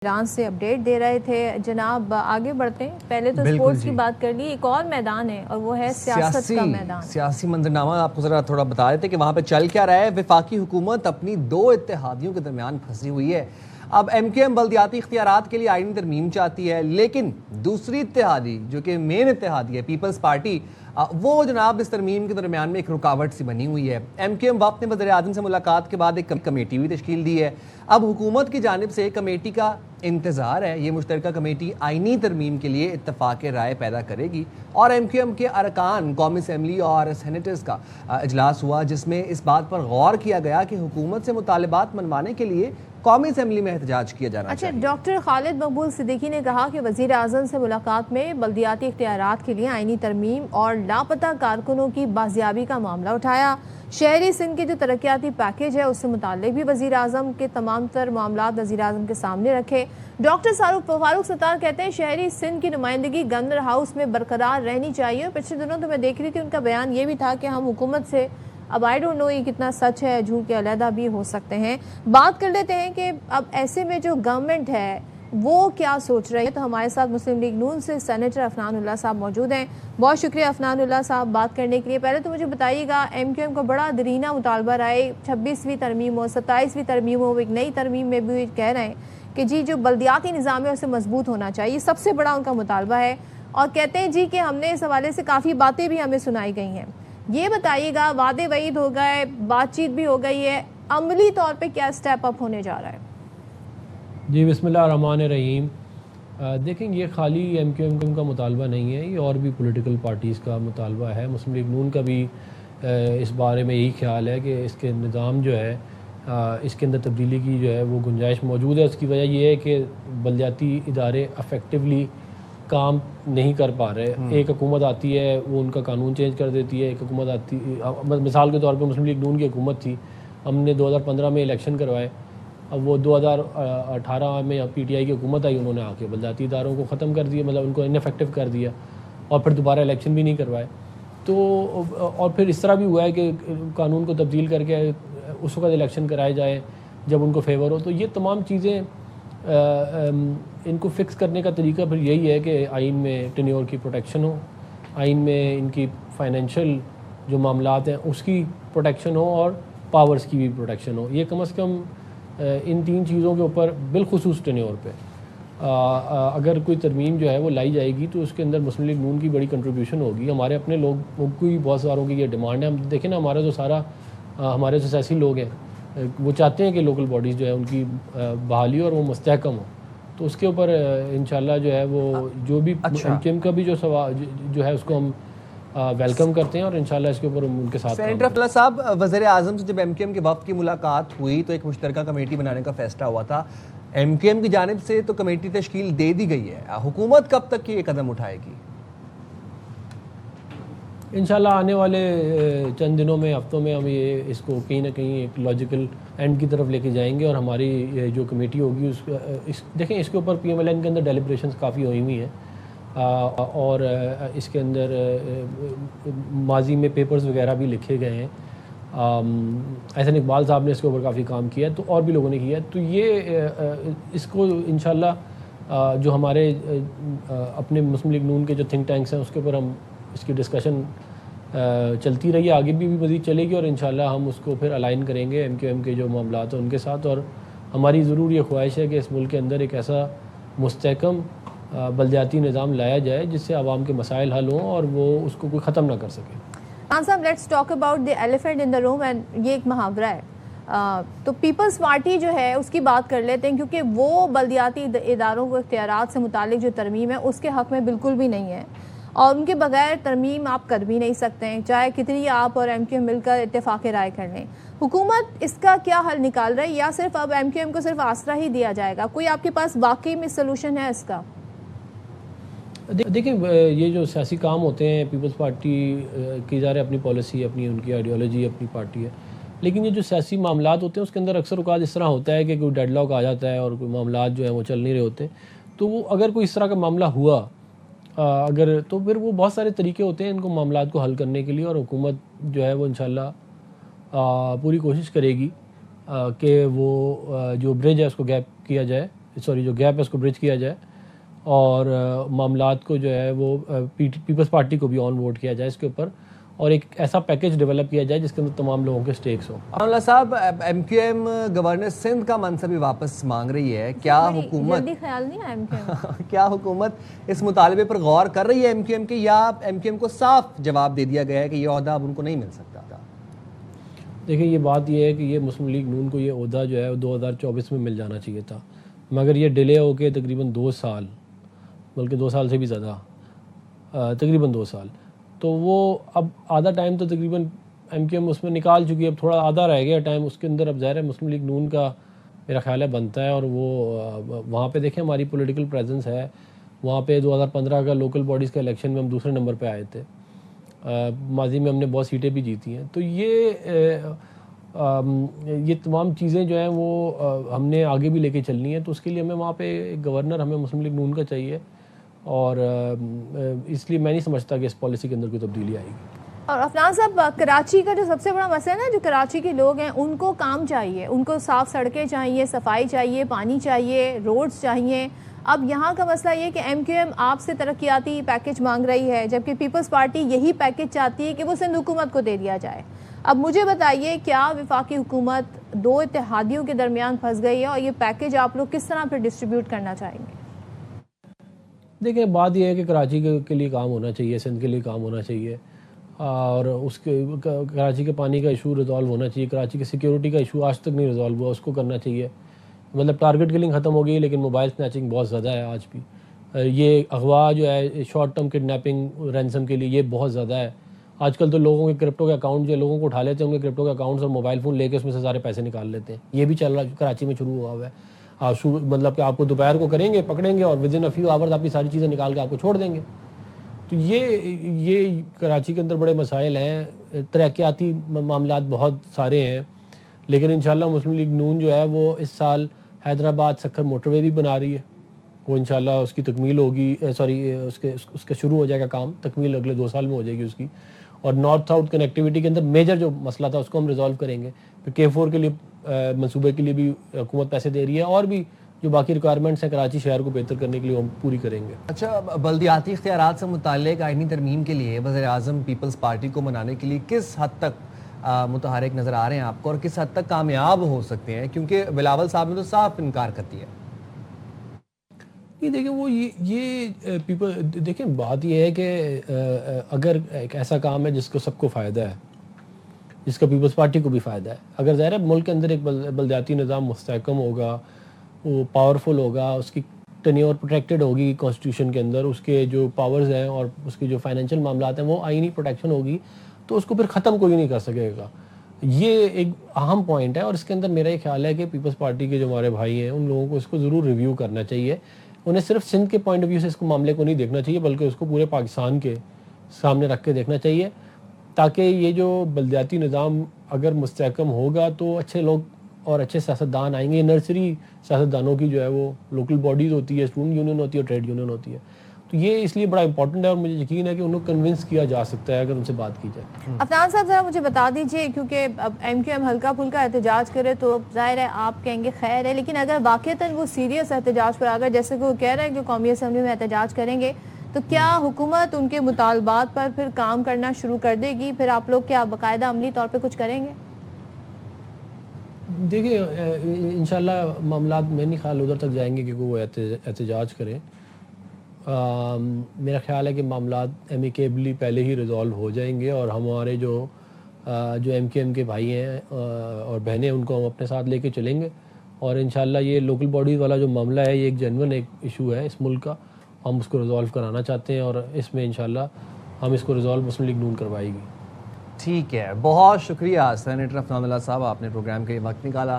Iran से update दे रहे थे। जनाब आगे बढ़ते हैं, पहले तो स्पोर्ट्स की बात कर ली, एक और मैदान है और वो है सियासत का मैदान। सियासी मंजरनामा आपको जरा थोड़ा बता देते कि वहां पे चल क्या रहा है। वफाकी हुकूमत अपनी दो इत्तेहादियों के दरमियान फंसी हुई है। अब MQM बल्दियाती इख्तियारात के लिए आईनी तरमीम चाहती है, लेकिन दूसरी इत्तेहादी जो कि मेन इत्तेहादी है पीपल्स पार्टी, वो जनाब इस तरमीम के दरमियान में एक रुकावट सी बनी हुई है। MQM वक्त ने वज़ीर आज़म से मुलाकात के बाद एक कमेटी भी तश्कील दी है। अब हुकूमत की जानिब से कमेटी का इंतज़ार है। ये मुश्तरका कमेटी आईनी तरमीम के लिए इत्तफाक राय पैदा करेगी और MQM के अरकान कौमी असम्बली और सेनेटर्स का इजलास हुआ, जिसमें इस बात पर गौर किया गया कि हुकूमत से मुतालबात मनवाने के लिए कौमी असम्बली में एहतजाज किया जाना चाहिए। अच्छा, डॉक्टर खालिद मकबूल सिद्दीकी ने कहा कि वज़ीर आज़म से मुलाकात में बल्दियाती इख्तियारात के लिए आईनी तरमीम और लापता कारकुनों की बाजियाबी का मामला उठाया। शहरी सिंध के जो तरक्याती पैकेज है उससे मुताल्लिक भी वज़ीर आज़म के तमाम तर मामलात वज़ीर आज़म के सामने रखे। डॉक्टर फारूक सत्तार कहते हैं शहरी सिंध की नुमाइंदगी गवर्नर हाउस में बरकरार रहनी चाहिए। पिछले दिनों तो मैं देख रही थी उनका बयान ये भी था कि हम हुकूमत से, अब आई डोंट नो ये कितना सच है, झूठ के अलहदा भी हो सकते हैं। बात कर लेते हैं कि अब ऐसे में जो गवर्नमेंट है वो क्या सोच रही है। तो हमारे साथ मुस्लिम लीग नून से सेनेटर अफनानुल्लाह साहब मौजूद हैं। बहुत शुक्रिया अफनानुल्लाह साहब बात करने के लिए। पहले तो मुझे बताइएगा, MQM को बड़ा दरीना मुतालबा रहा है, 26वीं तरमीम हो, 27वीं तरमीम हो, एक नई तरमीम में भी कह रहे हैं कि जी जो बल्दियाती निज़ाम है उसे मजबूत होना चाहिए, सबसे बड़ा उनका मुतालबा है। और कहते हैं जी कि हमने इस हवाले से काफ़ी बातें भी हमें सुनाई गई हैं। ये बताइएगा, वादे वईद हो गए, बातचीत भी हो गई है, अमली तौर पे क्या स्टेप अप होने जा रहा है? जी बिस्मिल्लाहिर्रहमानिर्रहीम। देखें, ये खाली MQM का मुतालबा नहीं है, ये और भी पॉलिटिकल पार्टीज़ का मुतालबा है। मुस्लिम लीग नून का भी इस बारे में यही ख्याल है कि इसके निज़ाम जो है, इसके अंदर तब्दीली की जो है वो गुंजाइश मौजूद है। उसकी वजह ये है कि बल्दियाती इदारे अफेक्टिवली काम नहीं कर पा रहे। एक हुकूमत आती है, वो उनका कानून चेंज कर देती है। एक हुकूमत आती, मिसाल के तौर पे मुस्लिम लीग नून की हुकूमत थी, हमने 2015 में इलेक्शन करवाए। अब वो 2018 में PTI की हुकूमत आई, उन्होंने आके बल्दियाती इदारों को ख़त्म कर दिया, मतलब उनको इनफेक्टिव कर दिया और फिर दोबारा इलेक्शन भी नहीं करवाए। तो और फिर इस तरह भी हुआ है कि कानून को तब्दील करके उस वक्त इलेक्शन कराए जाए जब उनको फेवर हो। तो ये तमाम चीज़ें इनको फिक्स करने का तरीका फिर यही है कि आइन में टेन्योर की प्रोटेक्शन हो, आइन में इनकी फाइनेंशियल जो मामलात हैं उसकी प्रोटेक्शन हो और पावर्स की भी प्रोटेक्शन हो। ये कम से कम इन तीन चीज़ों के ऊपर बिलखुसूस टेन्योर पे अगर कोई तरमीम जो है वो लाई जाएगी तो उसके अंदर मुस्लिम लीग नून की बड़ी कंट्रीब्यूशन होगी। हमारे अपने लोगों की, बहुत सारों की ये डिमांड है। हम देखें ना, हमारा जो सारा हमारे जो सियासी लोग हैं वो चाहते हैं कि लोकल बॉडीज़ जो है उनकी बहाली और वो मुस्तहकम हो। तो उसके ऊपर इंशाल्लाह जो है वो जो भी MQM का भी जो सवाल जो है उसको हम वेलकम करते हैं और इंशाल्लाह इसके ऊपर उनके साथ। सेनेटर अफला साहब, वज़ीर आज़म से जब MQM के वफ़द की मुलाकात हुई तो एक मुश्तरका कमेटी बनाने का फैसला हुआ था। MQM की जानिब से तो कमेटी तश्कील दे दी गई है, हुकूमत कब तक ये कदम उठाएगी? इंशाल्लाह आने वाले चंद दिनों में, हफ्तों में हम ये इसको कहीं ना कहीं एक लॉजिकल एंड की तरफ लेके जाएंगे और हमारी जो कमेटी होगी देखें, इसके ऊपर PMLN के अंदर डेलिब्रेशंस काफ़ी हुई हुई हैं और इसके अंदर माजी में पेपर्स वगैरह भी लिखे गए हैं। एहसन इकबाल साहब ने इसके ऊपर काफ़ी काम किया है, तो और भी लोगों ने किया है। तो ये इसको इंशाल्लाह जो हमारे अपने मुस्लिम लीग नून के जो थिंक टैंक्स हैं उसके ऊपर हम इसकी डिस्कशन चलती रही, आगे भी मज़ीद चलेगी और इंशाल्लाह हम उसको फिर अलाइन करेंगे MQM के जो मामलात हैं उनके साथ। और हमारी ज़रूर ये ख्वाहिश है कि इस मुल्क के अंदर एक ऐसा मुस्तहकम बल्दियाती निज़ाम लाया जाए जिससे आवाम के मसाइल हल हों और वो उसको कोई ख़त्म ना कर सके। Let's talk about the elephant in the room, and ये एक मुहावरा है। तो पीपल्स पार्टी जो है उसकी बात कर लेते हैं, क्योंकि वो बल्दियाती इदारों को इख्तियारात से मुतालिक जो तरमीम है उसके हक़ में बिल्कुल भी नहीं है और उनके बगैर तरमीम आप कर भी नहीं सकते हैं, चाहे कितनी आप और MQM मिलकर इत्तेफाक राय कर लें। हुकूमत इसका क्या हल निकाल रही है या सिर्फ अब MQM को सिर्फ आसरा ही दिया जाएगा? कोई आपके पास वाकई में सोल्यूशन है इसका? देखिए, ये जो सियासी काम होते हैं, पीपल्स पार्टी की ज़ाहिर अपनी पॉलिसी, अपनी उनकी आइडियोलॉजी, अपनी पार्टी है, लेकिन ये जो सियासी मामलात होते हैं उसके अंदर अक्सर औक़ात इस तरह होता है कि कोई डेडलॉक आ जाता है और कोई मामलात जो है वो चल नहीं रहे होते। तो वो अगर कोई इस तरह का मामला हुआ अगर, तो फिर वो बहुत सारे तरीके होते हैं इनको मामलात को हल करने के लिए और हुकूमत जो है वो इंशाल्लाह पूरी कोशिश करेगी कि वो जो ब्रिज है उसको गैप किया जाए सॉरी जो गैप है उसको ब्रिज किया जाए और मामलात को जो है वो पीपल्स पार्टी को भी ऑन वोट किया जाए इसके ऊपर और एक ऐसा पैकेज डेवलप किया जाए जिसके अंदर तमाम लोगों के स्टेक्स हों। अमला साहब, MQM गवर्नर सिंध का मनसब भी वापस मांग रही है, क्या हुकूमत जल्दी ख्याल नहीं है MQM क्या हुकूमत इस मुतालबे पर गौर कर रही है MQM के, या MQM को साफ जवाब दे दिया गया है कि ये ओहदा अब उनको नहीं मिल सकता? देखिए ये बात ये है कि ये मुस्लिम लीग नून को ये ओहदा जो है 2024 में मिल जाना चाहिए था, मगर ये डिले होके तकरीबन 2 साल, बल्कि 2 साल से भी ज़्यादा, तकरीबन 2 साल, तो वो अब आधा टाइम तो तकरीबन MQM उसमें निकाल चुकी है, अब थोड़ा आधा रह गया टाइम उसके अंदर। अब ज़ाहिर है मुस्लिम लीग नून का मेरा ख्याल है बनता है और वो वहाँ पे देखें हमारी पॉलिटिकल प्रेजेंस है। वहाँ पे 2015 का लोकल बॉडीज़ का इलेक्शन में हम दूसरे नंबर पे आए थे, माजी में हमने बहुत सीटें भी जीती हैं। तो ये तमाम चीज़ें जो हैं वो हमने आगे भी लेके चलनी है, तो उसके लिए हमें वहाँ पे एक गवर्नर हमें मुस्लिम लीग नून का चाहिए और इसलिए मैं नहीं समझता कि इस पॉलिसी के अंदर कोई तब्दीली आएगी। और अफनान साहब, कराची का जो सबसे बड़ा मसला है ना, जो कराची के लोग हैं उनको काम चाहिए, उनको साफ सड़कें चाहिए, सफाई चाहिए, पानी चाहिए, रोड्स चाहिए। अब यहाँ का मसला ये कि MQM आपसे तरक्याती पैकेज मांग रही है, जबकि पीपल्स पार्टी यही पैकेज चाहती है कि वो सिंध हुकूमत को दे दिया जाए। अब मुझे बताइए, क्या वफाकी हुकूमत 2 इत्तेहादियों के दरमियान फंस गई है और ये पैकेज आप लोग किस तरह फिर डिस्ट्रीब्यूट करना चाहेंगे? देखिए बात यह है कि कराची के लिए काम होना चाहिए, सिंध के लिए काम होना चाहिए और उसके कराची के पानी का इशू रिजॉल्व होना चाहिए। कराची के सिक्योरिटी का इशू आज तक नहीं रिजॉल्व हुआ, उसको करना चाहिए। मतलब टारगेट किलिंग ख़त्म हो गई लेकिन मोबाइल स्नैचिंग बहुत ज़्यादा है आज भी। ये अगवा जो है, शॉर्ट टर्म किडनैपिंग, रैंसम के लिए ये बहुत ज़्यादा है। आजकल तो लोगों के क्रिप्टो के अकाउंट जो लोगों को उठा लेते होंगे, क्रिप्टो के अकाउंट्स और मोबाइल फ़ोन लेके उसमें से सारे पैसे निकाल लेते हैं। ये भी चल रहा, कराची में शुरू हुआ है। मतलब कि आपको दोपहर को करेंगे, पकड़ेंगे और with in a few hours आपकी सारी चीज़ें निकाल के आपको छोड़ देंगे। तो ये कराची के अंदर बड़े मसाइल हैं। तरक्याती मामलात बहुत सारे हैं, लेकिन इंशाल्लाह मुस्लिम लीग नून जो है वो इस साल हैदराबाद सक्खर मोटरवे भी बना रही है। वो इंशाल्लाह उसकी तकमील होगी, उसके शुरू हो जाएगा काम, तकमील अगले 2 साल में हो जाएगी उसकी। और नॉर्थ साउथ कनेक्टिविटी के अंदर मेजर जो मसला था उसको हम रिजॉल्व करेंगे। फिर K4 के लिए मंसूबे के लिए भी हुकूमत पैसे दे रही है और भी जो बाकी रिक्वायरमेंट्स हैं कराची शहर को बेहतर करने के लिए हम पूरी करेंगे। अच्छा, बल्दियाती इख्तियारात से मुताल्लिक आईनी तरमीम के लिए वज़ीर-ए-आज़म पीपल्स पार्टी को मनाने के लिए किस हद तक मुतहरिक नज़र आ रहे हैं आपको और किस हद तक कामयाब हो सकते हैं? क्योंकि बिलावल साहब ने तो साफ इनकार कर दिया। ये देखिए वो ये पीपल, देखें बात ये है कि अगर एक ऐसा काम है जिसको सबको फ़ायदा है, जिसका पीपल्स पार्टी को भी फ़ायदा है, अगर ज़ाहिर है मुल्क के अंदर एक बल्दियाती निज़ाम मुस्तहकम होगा, वो पावरफुल होगा, उसकी टेन्योर प्रोटेक्टेड होगी कॉन्स्टिट्यूशन के अंदर, उसके जो पावर्स हैं और उसके जो फाइनेंशियल मामलात हैं वो आईनी प्रोटेक्शन होगी, तो उसको फिर ख़त्म कोई नहीं कर सकेगा। ये एक अहम पॉइंट है और इसके अंदर मेरा ये ख्याल है कि पीपल्स पार्टी के जो हमारे भाई हैं उन लोगों को इसको ज़रूर रिव्यू करना चाहिए। उन्हें सिर्फ सिंध के पॉइंट ऑफ व्यू से इसको मामले को नहीं देखना चाहिए, बल्कि उसको पूरे पाकिस्तान के सामने रख के देखना चाहिए, ताकि ये जो बल्दियाती निज़ाम अगर मुस्तहकम होगा तो अच्छे लोग और अच्छे सियासतदान आएंगे। नर्सरी सियासतदानों की जो है वो लोकल बॉडीज़ होती है, स्टूडेंट यूनियन होती है, ट्रेड यूनियन होती है। तो ये इसलिए बड़ा इंपॉर्टेंट है और मुझे यकीन है कि उनको कन्विंस किया जा सकता है अगर उनसे बात की जाए। अफनान साहब, ज़रा मुझे बता दीजिए, क्योंकि अब MQM हल्का फुल्का एहतजाज करे तो जाहिर है आप कहेंगे खैर है, लेकिन अगर वाक़तन वो सीरियस एहतजाज पर आ गए, जैसे कि वो कह रहे हैं कि कौमी असम्बली में एहतजाज करेंगे, तो क्या हुकूमत उनके मुतालबात पर फिर काम करना शुरू कर देगी? फिर आप लोग क्या बाकायदा अमली तौर पर कुछ करेंगे? देखिए इंशाल्लाह मामलात में नहीं ख्याल उधर तक जाएंगे कि वो एहतजाज करें। मेरा ख्याल है कि मामलात एमिकेबली पहले ही रिज़ॉल्व हो जाएंगे और हमारे जो MQM के भाई हैं और बहनें उनको हम अपने साथ लेके चलेंगे और इंशाल्लाह ये लोकल बॉडीज़ वाला जो मामला है ये एक जेन्युइन एक इशू है इस मुल्क का, हम उसको रिज़ॉल्व कराना चाहते हैं और इसमें इंशाल्लाह हम इसको रिज़ॉल्व मुस्लिम लीग नून करवाएगी। ठीक है, बहुत शुक्रिया सेनेटर अफनान अल्लाह साहब, आपने प्रोग्राम के लिए वक्त निकाला।